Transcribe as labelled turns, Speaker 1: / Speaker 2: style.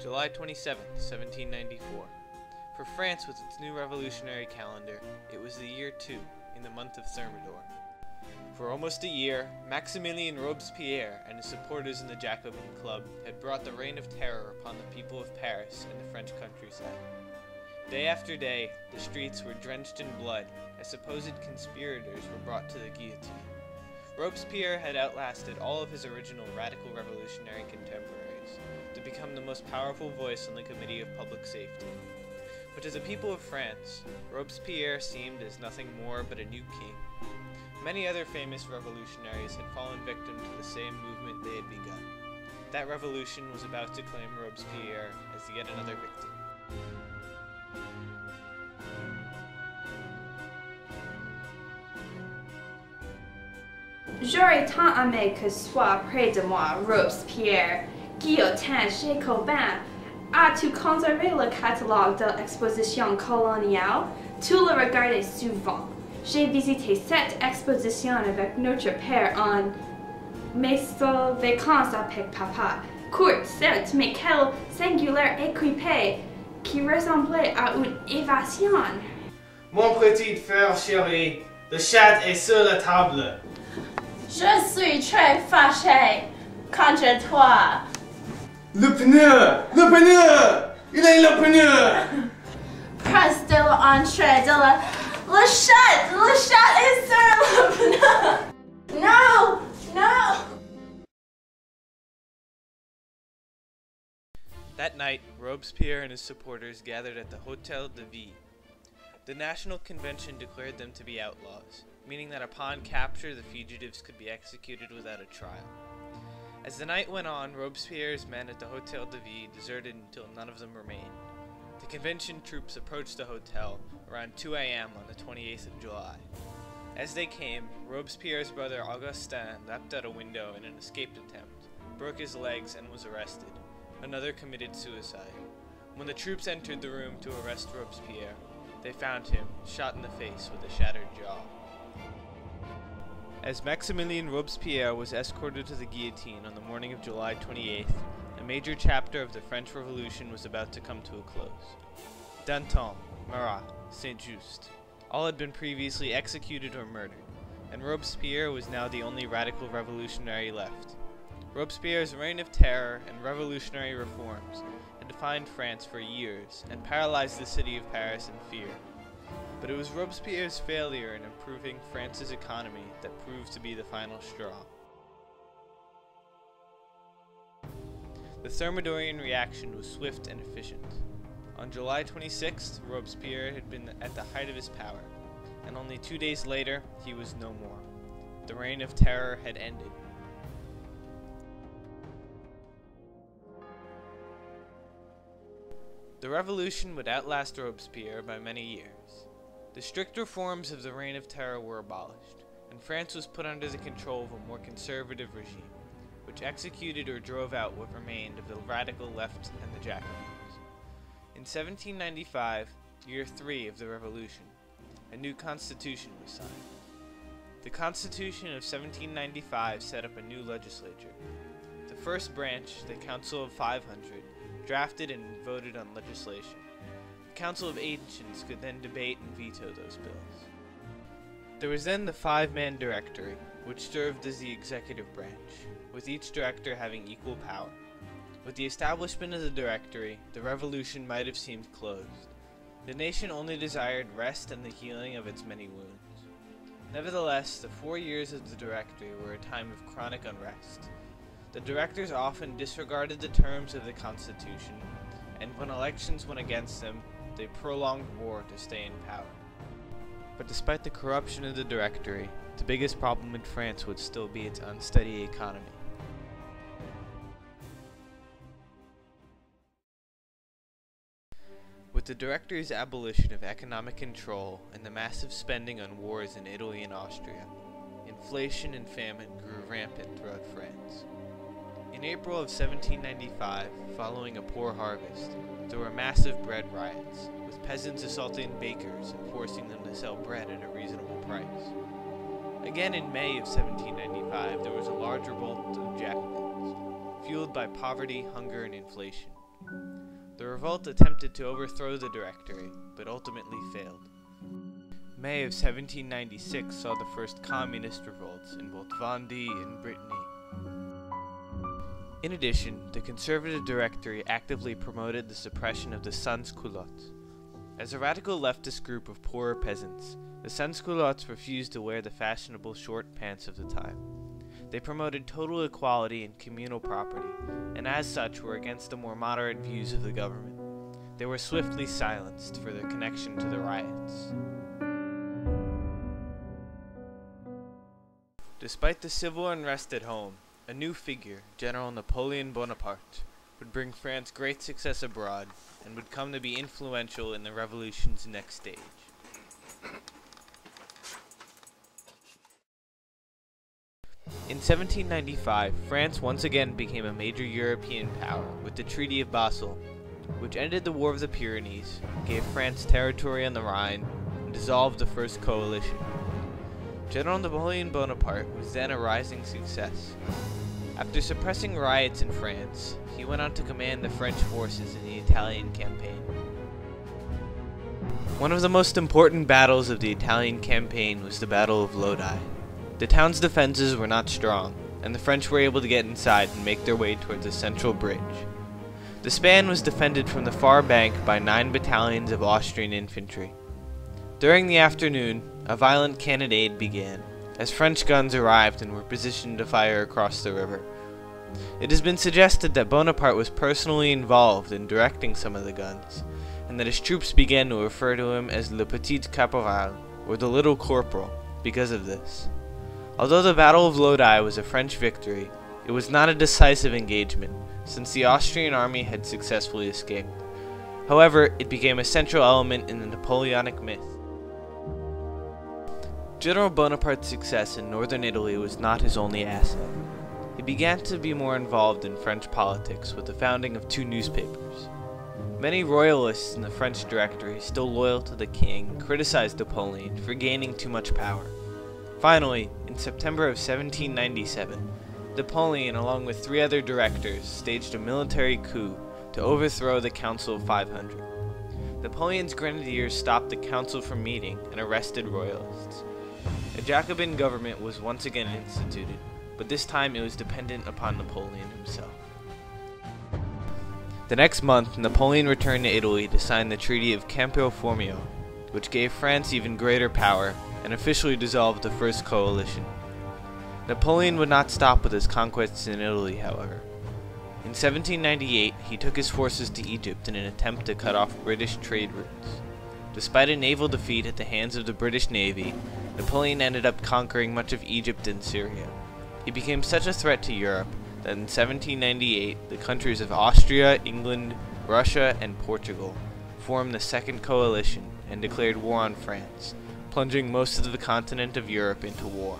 Speaker 1: July 27, 1794. For France, with its new revolutionary calendar, it was the year 2, in the month of Thermidor. For almost a year, Maximillien Robespierre and his supporters in the Jacobin Club had brought the reign of terror upon the people of Paris and the French countryside. Day after day, the streets were drenched in blood as supposed conspirators were brought to the guillotine. Robespierre had outlasted all of his original radical revolutionary contemporaries to become the most powerful voice on the Committee of Public Safety. But to the people of France, Robespierre seemed as nothing more but a new king. Many other famous revolutionaries had fallen victim to the same movement they had begun. That revolution was about to claim Robespierre as yet another victim.
Speaker 2: J'aurais tant aimé que soit près de moi Robespierre, guillotin Jacobin. As-tu conservé le catalogue de l'exposition coloniale? Tu le regardais souvent. J'ai visité cette exposition avec notre père en mes seules vacances avec papa. Courte, certes, mais quelle singulière équipée qui ressemblait à une évasion.
Speaker 3: Mon petit frère chéri, le chat est sur la table.
Speaker 4: Je suis très fâché contre toi.
Speaker 3: Le pneu! Le pneu! Il est le pneu!
Speaker 4: Presse de l'entrée de le chat est sur le pneu. No! No!
Speaker 1: That night, Robespierre and his supporters gathered at the Hôtel de Ville. The National Convention declared them to be outlaws, meaning that upon capture the fugitives could be executed without a trial. As the night went on, Robespierre's men at the Hôtel de Ville deserted until none of them remained. The convention troops approached the hotel around 2 a.m. on the 28th of July. As they came, Robespierre's brother Augustin leapt out a window in an escaped attempt, broke his legs, and was arrested. Another committed suicide. When the troops entered the room to arrest Robespierre, they found him shot in the face with a shattered jaw. As Maximillien Robespierre was escorted to the guillotine on the morning of July 28th, a major chapter of the French Revolution was about to come to a close. Danton, Marat, Saint-Just, all had been previously executed or murdered, and Robespierre was now the only radical revolutionary left. Robespierre's reign of terror and revolutionary reforms had defined France for years and paralyzed the city of Paris in fear. But it was Robespierre's failure in improving France's economy that proved to be the final straw. The Thermidorian reaction was swift and efficient. On July 26th, Robespierre had been at the height of his power, and only 2 days later, he was no more. The reign of terror had ended. The revolution would outlast Robespierre by many years. The strict reforms of the Reign of Terror were abolished, and France was put under the control of a more conservative regime, which executed or drove out what remained of the radical left and the Jacobins. In 1795, year 3 of the Revolution, a new constitution was signed. The Constitution of 1795 set up a new legislature. The first branch, the Council of 500, drafted and voted on legislation. The Council of Ancients could then debate and veto those bills. There was then the 5-man Directory, which served as the executive branch, with each director having equal power. With the establishment of the Directory, the revolution might have seemed closed. The nation only desired rest and the healing of its many wounds. Nevertheless, the 4 years of the Directory were a time of chronic unrest. The directors often disregarded the terms of the Constitution, and when elections went against them, they prolonged war to stay in power. But despite the corruption of the Directory, the biggest problem in France would still be its unsteady economy. With the Directory's abolition of economic control and the massive spending on wars in Italy and Austria, inflation and famine grew rampant throughout France. In April of 1795, following a poor harvest, there were massive bread riots, with peasants assaulting bakers and forcing them to sell bread at a reasonable price. Again in May of 1795, there was a large revolt of Jacobins, fueled by poverty, hunger, and inflation. revolt attempted to overthrow the Directory, but ultimately failed. May of 1796 saw the first communist revolts in both Vendée and Brittany. In addition, the Conservative Directory actively promoted the suppression of the sans-culottes. As a radical leftist group of poorer peasants, the sans-culottes refused to wear the fashionable short pants of the time. They promoted total equality and communal property, and as such were against the more moderate views of the government. They were swiftly silenced for their connection to the riots. Despite the civil unrest at home, a new figure, General Napoleon Bonaparte, would bring France great success abroad and would come to be influential in the revolution's next stage. In 1795, France once again became a major European power with the Treaty of Basel, which ended the War of the Pyrenees, gave France territory on the Rhine, and dissolved the First Coalition. General Napoleon Bonaparte was then a rising success. After suppressing riots in France, he went on to command the French forces in the Italian campaign. One of the most important battles of the Italian campaign was the Battle of Lodi. The town's defenses were not strong, and the French were able to get inside and make their way towards a central bridge. The span was defended from the far bank by 9 battalions of Austrian infantry. During the afternoon, a violent cannonade began, as French guns arrived and were positioned to fire across the river. It has been suggested that Bonaparte was personally involved in directing some of the guns, and that his troops began to refer to him as Le Petit Caporal, or the Little Corporal, because of this. Although the Battle of Lodi was a French victory, it was not a decisive engagement, since the Austrian army had successfully escaped. However, it became a central element in the Napoleonic myth. General Bonaparte's success in northern Italy was not his only asset. He began to be more involved in French politics with the founding of 2 newspapers. Many royalists in the French Directory, still loyal to the king, criticized Napoleon for gaining too much power. Finally, in September of 1797, Napoleon, along with 3 other directors, staged a military coup to overthrow the Council of 500. Napoleon's grenadiers stopped the council from meeting and arrested royalists. A Jacobin government was once again instituted, but this time it was dependent upon Napoleon himself. The next month, Napoleon returned to Italy to sign the Treaty of Campo Formio, which gave France even greater power and officially dissolved the First Coalition. Napoleon would not stop with his conquests in Italy, however. In 1798, he took his forces to Egypt in an attempt to cut off British trade routes. Despite a naval defeat at the hands of the British Navy, Napoleon ended up conquering much of Egypt and Syria. He became such a threat to Europe that in 1798, the countries of Austria, England, Russia, and Portugal formed the Second Coalition and declared war on France, plunging most of the continent of Europe into war.